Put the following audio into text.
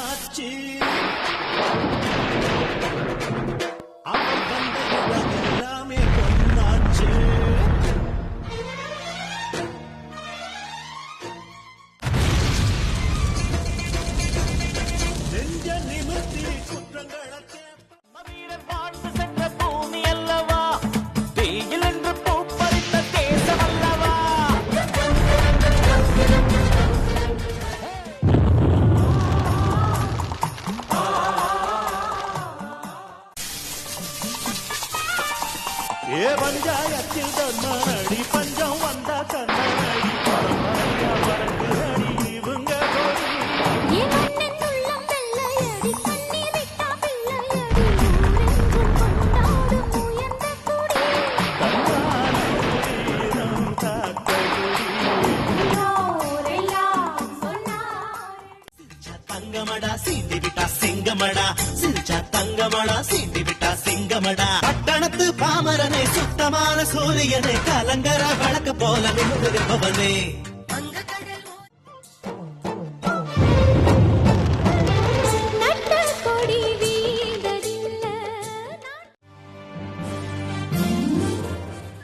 வந்தாச்சு அவர் வந்த எல்லாமே பொன்னாச்சு நெஞ்ச நிமிர்த்தி குற்றங்களத்தை வீரர் வாழ்ந்து சென்ற பூமி அல்லவா தீயில் என்று பூப்பறித்த தேசம் அல்லவா ஏ பஞ்சாயத்தில் தன்னடி பஞ்சம் வந்தா கண்ணடி பரம்பரையா பறக்குதடி இவங்க கொடி கண்ணாலம் காக்கடி தங்கமடா சீண்டி விட்டா சிங்கமடா சிரிச்சா தங்கமடா சீண்டி விட்டா சிங்கமடா பட்டணத்து பாமரனை சுத்தமான சூரியனை கலங்கர வழக்க போல நிமிர்ந்திருப்பவனே